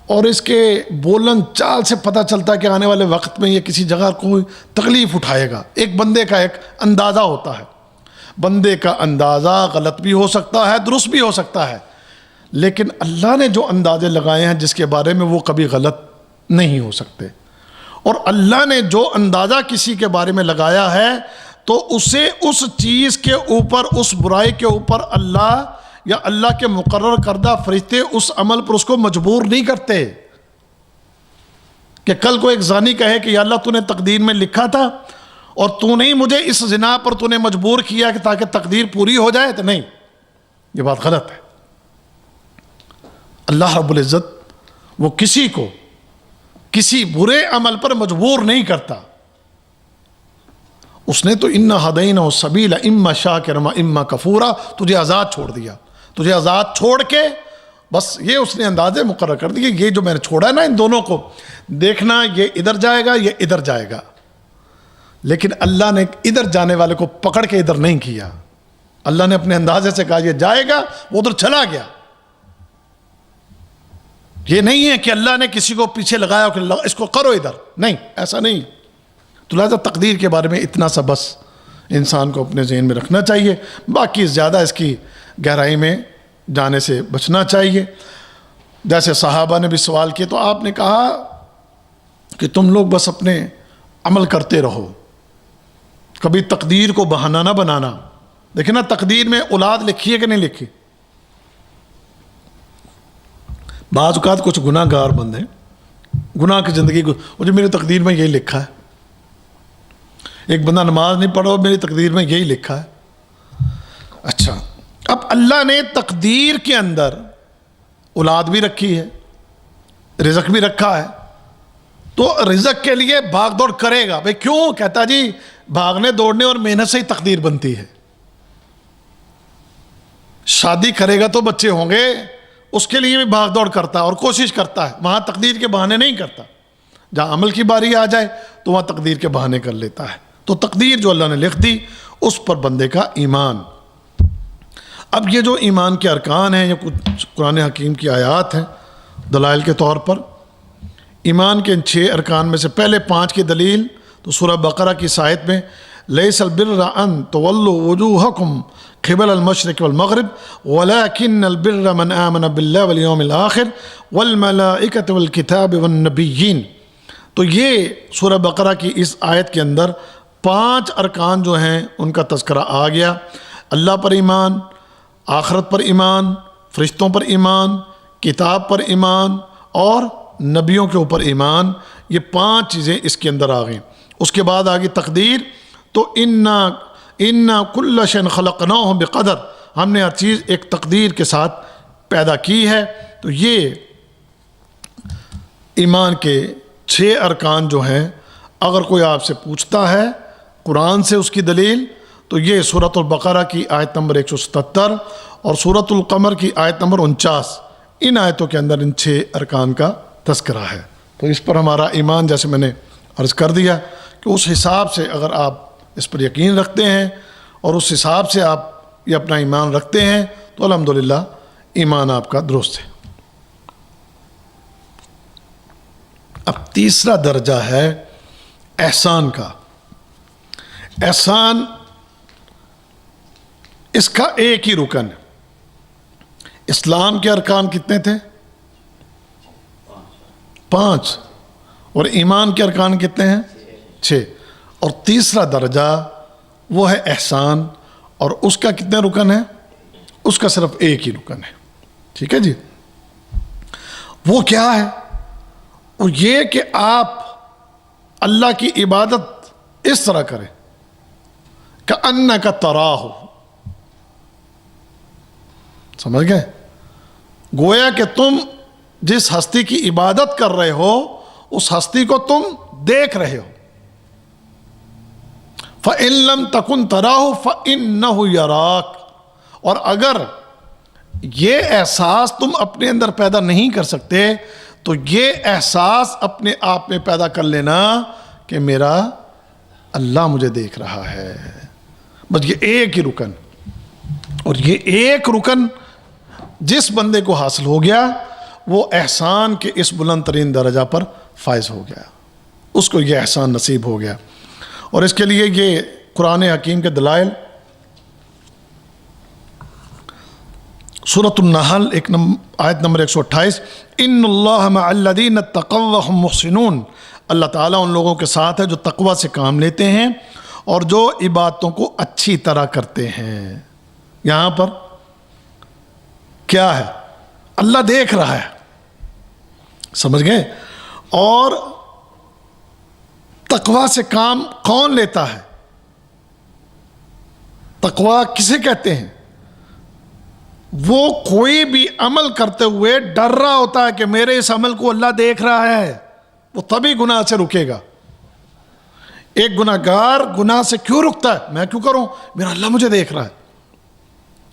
اور اس کے بولن چال سے پتہ چلتا ہے کہ آنے والے وقت میں یہ کسی جگہ کوئی تکلیف اٹھائے گا۔ ایک بندے کا ایک اندازہ ہوتا ہے، بندے کا اندازہ غلط بھی ہو سکتا ہے، درست بھی ہو سکتا ہے، لیکن اللہ نے جو اندازے لگائے ہیں جس کے بارے میں وہ کبھی غلط نہیں ہو سکتے، اور اللہ نے جو اندازہ کسی کے بارے میں لگایا ہے تو اسے اس چیز کے اوپر، اس برائی کے اوپر اللہ یا اللہ کے مقرر کردہ فرشتے اس عمل پر اس کو مجبور نہیں کرتے کہ کل کو ایک زانی کہے کہ یا اللہ تو نے تقدیر میں لکھا تھا اور تو نہیں مجھے اس زنا پر تو نے مجبور کیا کہ تاکہ تقدیر پوری ہو جائے، تو نہیں، یہ بات غلط ہے۔ اللہ رب العزت وہ کسی کو کسی برے عمل پر مجبور نہیں کرتا۔ اس نے تو اِنَّا هَدَيْنَاهُ السَّبِيلَ اِمَّا شَاكِرًا وَإِمَّا كَفُورًا، تجھے آزاد چھوڑ دیا، تجھے آزاد چھوڑ کے بس یہ اس نے اندازے مقرر کر دیے، یہ جو میں نے چھوڑا ہے نا ان دونوں کو، دیکھنا یہ ادھر جائے گا یہ ادھر جائے گا، لیکن اللہ نے ادھر جانے والے کو پکڑ کے ادھر نہیں کیا۔ اللہ نے اپنے اندازے سے کہا یہ جائے گا، وہ ادھر چلا گیا۔ یہ نہیں ہے کہ اللہ نے کسی کو پیچھے لگایا کہ اس کو کرو ادھر، نہیں، ایسا نہیں۔ تو لہذا تقدیر کے بارے میں اتنا سا بس انسان کو اپنے ذہن میں رکھنا چاہیے، باقی زیادہ اس کی گہرائی میں جانے سے بچنا چاہیے۔ جیسے صحابہ نے بھی سوال کیے تو آپ نے کہا کہ تم لوگ بس اپنے عمل کرتے رہو، کبھی تقدیر کو بہانہ نہ بنانا۔ دیکھیں نا تقدیر میں اولاد لکھی ہے کہ نہیں لکھی؟ بعض اوقات کچھ گناہ گار بندے گناہ کی زندگی کو، مجھے میری تقدیر میں یہی لکھا ہے. ایک بندہ نماز نہیں پڑھا، میری تقدیر میں یہی لکھا ہے. اچھا، اب اللہ نے تقدیر کے اندر اولاد بھی رکھی ہے، رزق بھی رکھا ہے، تو رزق کے لیے بھاگ دوڑ کرے گا. بھئی کیوں؟ کہتا جی بھاگنے دوڑنے اور محنت سے ہی تقدیر بنتی ہے. شادی کرے گا تو بچے ہوں گے، اس کے لیے بھی بھاگ دوڑ کرتا ہے اور کوشش کرتا ہے، وہاں تقدیر کے بہانے نہیں کرتا. جہاں عمل کی باری آ جائے تو وہاں تقدیر کے بہانے کر لیتا ہے. تو تقدیر جو اللہ نے لکھ دی اس پر بندے کا ایمان. اب یہ جو ایمان کے ارکان ہیں، یہ کچھ قرآن حکیم کی آیات ہیں دلائل کے طور پر. ایمان کے ان 6 ارکان میں سے پہلے 5 کی دلیل تو سورہ بقرہ کی اس آیت میں لیس البر ان تولوا وجوہکم قبل المشرق والمغرب ولكن البر من آمن بالله واليوم الآخر والملائکۃ والکتاب والنبیین. تو یہ سورہ بقرہ کی اس آیت کے اندر 5 ارکان جو ہیں ان کا تذکرہ آ گیا. اللہ پر ایمان، آخرت پر ایمان، فرشتوں پر ایمان، کتاب پر ایمان اور نبیوں کے اوپر ایمان. یہ 5 چیزیں اس کے اندر آ گئیں. اس کے بعد آگے تقدیر. تو انا کل شیء خلقناہ بقدر، ہم نے ہر چیز ایک تقدیر کے ساتھ پیدا کی ہے. تو یہ ایمان کے 6 ارکان جو ہیں، اگر کوئی آپ سے پوچھتا ہے قرآن سے اس کی دلیل، تو یہ سورۃ البقرہ کی آیت نمبر 177 اور سورۃ القمر کی آیت نمبر 49، ان آیتوں کے اندر ان 6 ارکان کا تذکرہ ہے. تو اس پر ہمارا ایمان، جیسے میں نے عرض کر دیا کہ اس حساب سے اگر آپ اس پر یقین رکھتے ہیں اور اس حساب سے آپ یہ اپنا ایمان رکھتے ہیں تو الحمدللہ ایمان آپ کا درست ہے. اب تیسرا درجہ ہے احسان کا. احسان اس کا ایک ہی رکن ہے. اسلام کے ارکان کتنے تھے؟ 5. اور ایمان کے ارکان کتنے ہیں؟ 6. اور تیسرا درجہ وہ ہے احسان، اور اس کا کتنے رکن ہے؟ اس کا صرف ایک ہی رکن ہے. ٹھیک ہے جی. وہ کیا ہے؟ وہ یہ کہ آپ اللہ کی عبادت اس طرح کریں کأنک تراہ. سمجھ گئے؟ گویا کہ تم جس ہستی کی عبادت کر رہے ہو اس ہستی کو تم دیکھ رہے ہو. فَإِن لَمْ تَكُنْ تَرَاهُ فَإِنَّهُ يَرَاكَ. اور اگر یہ احساس تم اپنے اندر پیدا نہیں کر سکتے تو یہ احساس اپنے آپ میں پیدا کر لینا کہ میرا اللہ مجھے دیکھ رہا ہے. بس یہ ایک ہی رکن، اور یہ ایک رکن جس بندے کو حاصل ہو گیا وہ احسان کے اس بلند ترین درجہ پر فائز ہو گیا، اس کو یہ احسان نصیب ہو گیا. اور اس کے لیے یہ قرآن حکیم کے دلائل، سورۃ النحل آیت نمبر 128، ان اللہ مع الذین اتقوا وهم محسنون. اللہ تعالیٰ ان لوگوں کے ساتھ ہے جو تقوی سے کام لیتے ہیں اور جو عبادتوں کو اچھی طرح کرتے ہیں. یہاں پر کیا ہے؟ اللہ دیکھ رہا ہے. سمجھ گئے؟ اور تقوی سے کام کون لیتا ہے؟ تقوی کسے کہتے ہیں؟ وہ کوئی بھی عمل کرتے ہوئے ڈر رہا ہوتا ہے کہ میرے اس عمل کو اللہ دیکھ رہا ہے، وہ تبھی گناہ سے رکے گا. ایک گناہ گار گناہ سے کیوں رکتا ہے؟ میں کیوں کروں؟ میرا اللہ مجھے دیکھ رہا ہے.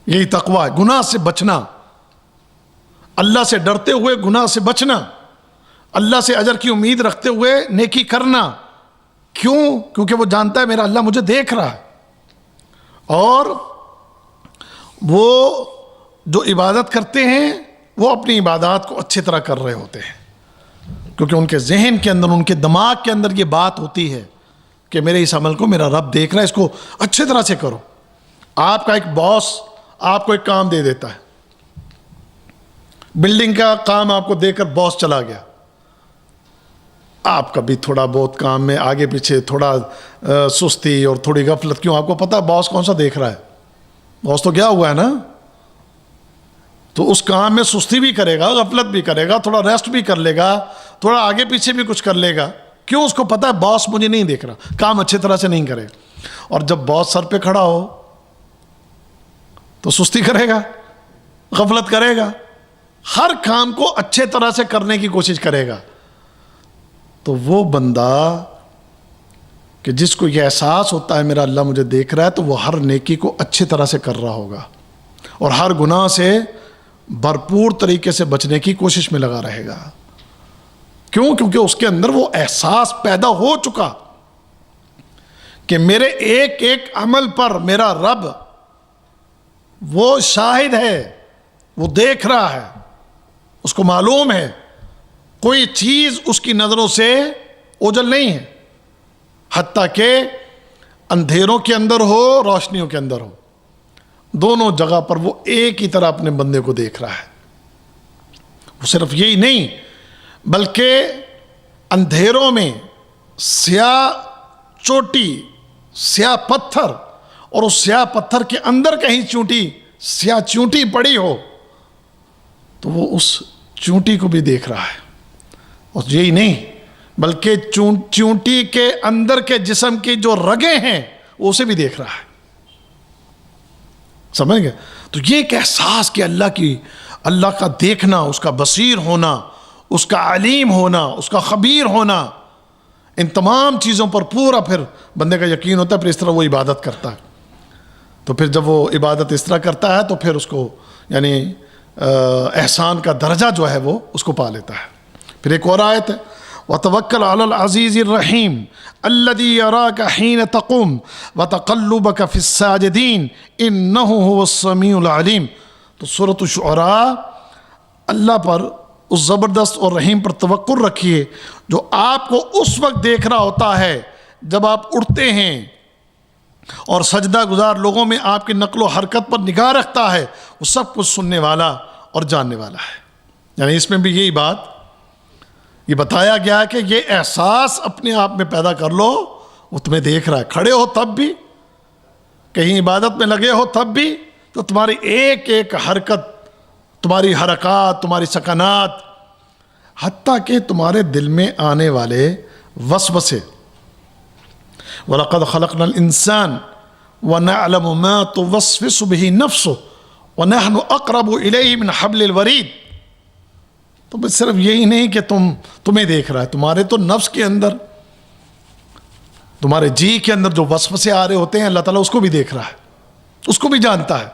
یہی تقوی ہے، گناہ سے بچنا، اللہ سے ڈرتے ہوئے گناہ سے بچنا، اللہ سے اجر کی امید رکھتے ہوئے نیکی کرنا. کیوں؟ کیونکہ وہ جانتا ہے میرا اللہ مجھے دیکھ رہا ہے. اور وہ جو عبادت کرتے ہیں وہ اپنی عبادات کو اچھی طرح کر رہے ہوتے ہیں، کیونکہ ان کے ذہن کے اندر، ان کے دماغ کے اندر یہ بات ہوتی ہے کہ میرے اس عمل کو میرا رب دیکھ رہا ہے، اس کو اچھی طرح سے کرو. آپ کا ایک باس آپ کو ایک کام دے دیتا ہے، بلڈنگ کا کام آپ کو دے کر باس چلا گیا. آپ کا بھی تھوڑا بہت کام میں آگے پیچھے تھوڑا سستی اور تھوڑی غفلت. کیوں؟ آپ کو پتا باس کون سا دیکھ رہا ہے، باس تو گیا ہوا ہے نا. تو اس کام میں سستی بھی کرے گا، غفلت بھی کرے گا، تھوڑا ریسٹ بھی کر لے گا، تھوڑا آگے پیچھے بھی کچھ کر لے گا. کیوں؟ اس کو پتا ہے باس مجھے نہیں دیکھ رہا, کام اچھے طرح سے نہیں کرے. اور جب باس سر پہ کھڑا ہو تو سستی کرے گا, غفلت کرے گا, ہر کام کو اچھے طرح سے کرنے کی کوشش کرے گا. تو وہ بندہ کہ جس کو یہ احساس ہوتا ہے میرا اللہ مجھے دیکھ رہا ہے, تو وہ ہر نیکی کو اچھی طرح سے کر رہا ہوگا اور ہر گناہ سے بھرپور طریقے سے بچنے کی کوشش میں لگا رہے گا. کیوں؟ کیونکہ اس کے اندر وہ احساس پیدا ہو چکا کہ میرے ایک ایک عمل پر میرا رب وہ شاہد ہے, وہ دیکھ رہا ہے, اس کو معلوم ہے, کوئی چیز اس کی نظروں سے اوجھل نہیں ہے, حتیٰ کہ اندھیروں کے اندر ہو روشنیوں کے اندر ہو, دونوں جگہ پر وہ ایک ہی طرح اپنے بندے کو دیکھ رہا ہے. وہ صرف یہی نہیں بلکہ اندھیروں میں سیاہ چوٹی, سیاہ پتھر, اور اس سیاہ پتھر کے اندر کہیں سیاہ چونٹی پڑی ہو تو وہ اس چونٹی کو بھی دیکھ رہا ہے. اور یہی نہیں بلکہ چونٹی کے اندر کے جسم کی جو رگیں ہیں وہ اسے بھی دیکھ رہا ہے. سمجھ گئے؟ تو یہ ایک احساس کہ اللہ کا دیکھنا, اس کا بصیر ہونا, اس کا علیم ہونا, اس کا خبیر ہونا, ان تمام چیزوں پر پورا پھر بندے کا یقین ہوتا ہے. پھر اس طرح وہ عبادت کرتا ہے. تو پھر جب وہ عبادت اس طرح کرتا ہے تو پھر اس کو یعنی احسان کا درجہ جو ہے وہ اس کو پا لیتا ہے. پھر ایک اور آیت ہے, وَتَوَكَّلْ عَلَى الْعَزِيزِ الرَّحِيمِ الَّذِي يَرَاكَ حِينَ تَقُومُ وَتَقَلُّبَكَ فِي السَّاجِدِينَ إِنَّهُ هُوَ السَّمِيعُ الْعَلِيمُ. تو سورۃ الشعراء اللہ پر, اس زبردست اور رحیم پر توکل رکھیے جو آپ کو اس وقت دیکھ رہا ہوتا ہے جب آپ اٹھتے ہیں, اور سجدہ گزار لوگوں میں آپ کی نقل و حرکت پر نگاہ رکھتا ہے. وہ سب کچھ سننے والا اور جاننے والا ہے. یعنی اس میں بھی یہی بات یہ بتایا گیا کہ یہ احساس اپنے آپ میں پیدا کر لو, وہ تمہیں دیکھ رہا ہے. کھڑے ہو تب بھی, کہیں عبادت میں لگے ہو تب بھی, تو تمہاری ایک ایک حرکت, تمہاری حرکات, تمہاری سکنات, حتیٰ کہ تمہارے دل میں آنے والے وسوسے. وَلَقَدْ خَلَقْنَا الْإِنسَانَ وَنَعْلَمُ مَا تُوَسْوِسُ بِهِ نَفْسُهُ وَنَحْنُ أَقْرَبُ إِلَيْهِ مِنْ حَبْلِ الْوَرِيدِ. تو بس صرف یہی نہیں کہ تمہیں دیکھ رہا ہے, تمہارے تو نفس کے اندر, تمہارے جی کے اندر جو وسوسے آ رہے ہوتے ہیں اللہ تعالیٰ اس کو بھی دیکھ رہا ہے, اس کو بھی جانتا ہے,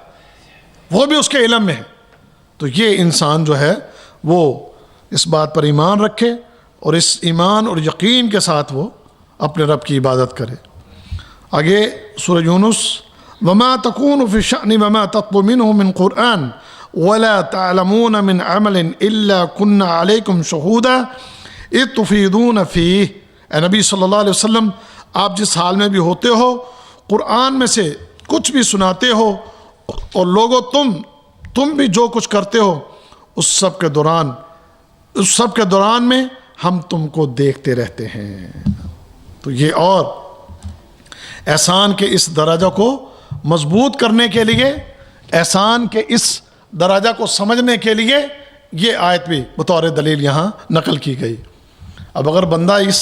وہ بھی اس کے علم میں ہے. تو یہ انسان جو ہے وہ اس بات پر ایمان رکھے اور اس ایمان اور یقین کے ساتھ وہ اپنے رب کی عبادت کرے. آگے سورہ یونس, وَمَا تَكُونُ فِي الشَّأْنِ وَمَا تَطْلُبُ مِنْهُ مِنْ قُرْآنٍ وَلَا تَعْلَمُونَ مِنْ عَمَلٍ إِلَّا كُنَّا عَلَيْكُمْ شُهُودًا إِذْ تُفِيضُونَ فِيهِ. اے نبی صلی اللہ علیہ وسلم, آپ جس حال میں بھی ہوتے ہو قرآن میں سے کچھ بھی سناتے ہو, اور لوگوں تم بھی جو کچھ کرتے ہو اس سب کے دوران میں ہم تم کو دیکھتے رہتے ہیں. تو یہ اور احسان کے اس درجہ کو مضبوط کرنے کے لیے, احسان کے اس درجہ کو سمجھنے کے لیے یہ آیت بھی بطور دلیل یہاں نقل کی گئی. اب اگر بندہ اس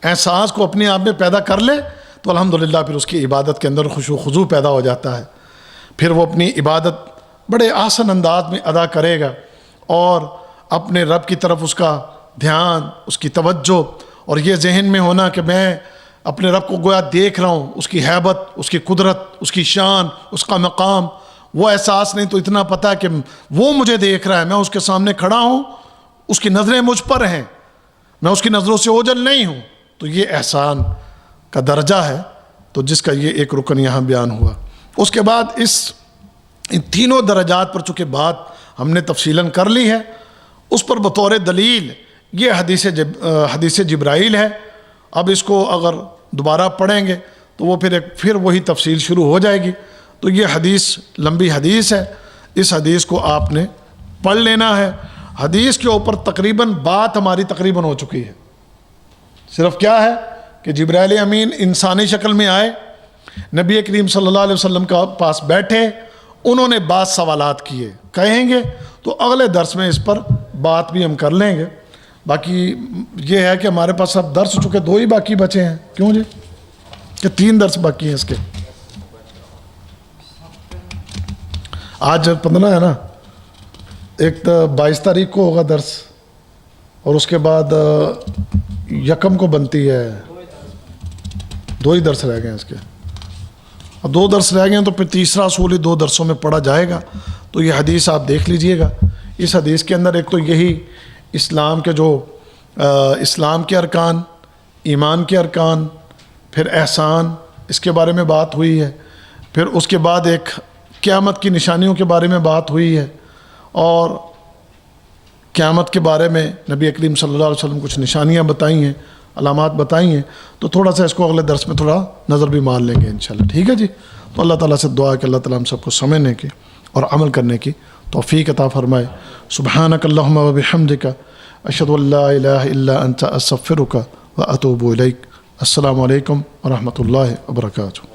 احساس کو اپنے آپ میں پیدا کر لے تو الحمدللہ پھر اس کی عبادت کے اندر خشوع و خضوع پیدا ہو جاتا ہے. پھر وہ اپنی عبادت بڑے آسان انداز میں ادا کرے گا, اور اپنے رب کی طرف اس کا دھیان, اس کی توجہ, اور یہ ذہن میں ہونا کہ میں اپنے رب کو گویا دیکھ رہا ہوں, اس کی ہیبت, اس کی قدرت, اس کی شان, اس کا مقام, وہ احساس نہیں تو اتنا پتا کہ وہ مجھے دیکھ رہا ہے, میں اس کے سامنے کھڑا ہوں, اس کی نظریں مجھ پر ہیں, میں اس کی نظروں سے اوجھل نہیں ہوں. تو یہ احسان کا درجہ ہے, تو جس کا یہ ایک رکن یہاں بیان ہوا. اس کے بعد ان تینوں درجات پر چونکہ بات ہم نے تفصیلاً کر لی ہے, اس پر بطور دلیل یہ حدیث جبرائیل ہے. اب اس کو اگر دوبارہ پڑھیں گے تو وہ پھر وہی تفصیل شروع ہو جائے گی. تو یہ حدیث لمبی حدیث ہے, اس حدیث کو آپ نے پڑھ لینا ہے. حدیث کے اوپر تقریباً بات ہماری تقریباً ہو چکی ہے. صرف کیا ہے کہ جبرائیل امین انسانی شکل میں آئے, نبی کریم صلی اللہ علیہ وسلم کا پاس بیٹھے, انہوں نے بعض سوالات کیے. کہیں گے تو اگلے درس میں اس پر بات بھی ہم کر لیں گے. باقی یہ ہے کہ ہمارے پاس اب درس چکے 2 ہی باقی بچے ہیں. کیوں جی کہ 3 درس باقی ہیں اس کے. آج 15 ہے نا, ایک تو 22 تاریخ کو ہوگا درس, اور اس کے بعد 1 کو بنتی ہے. 2 ہی درس رہ گئے ہیں اس کے. اب 2 درس رہ گئے ہیں تو پھر تیسرا اصول 2 درسوں میں پڑھا جائے گا. تو یہ حدیث آپ دیکھ لیجئے گا. اس حدیث کے اندر ایک تو یہی اسلام کے جو اسلام کے ارکان, ایمان کے ارکان, پھر احسان, اس کے بارے میں بات ہوئی ہے. پھر اس کے بعد ایک قیامت کی نشانیوں کے بارے میں بات ہوئی ہے, اور قیامت کے بارے میں نبی کریم صلی اللہ علیہ وسلم کچھ نشانیاں بتائی ہیں, علامات بتائی ہیں. تو تھوڑا سا اس کو اگلے درس میں تھوڑا نظر بھی مان لیں گے انشاءاللہ. ٹھیک ہے جی. تو اللہ تعالیٰ سے دعا ہے کہ اللہ تعالیٰ ہم سب کو سمجھنے کی اور عمل کرنے کی توفیق عطا فرمائے. سبحانک اللہم و بحمدک, اشہد ان لا الہ الا انت, استغفرک و اتوب الیک. السلام علیکم ورحمۃ اللہ وبرکاتہ.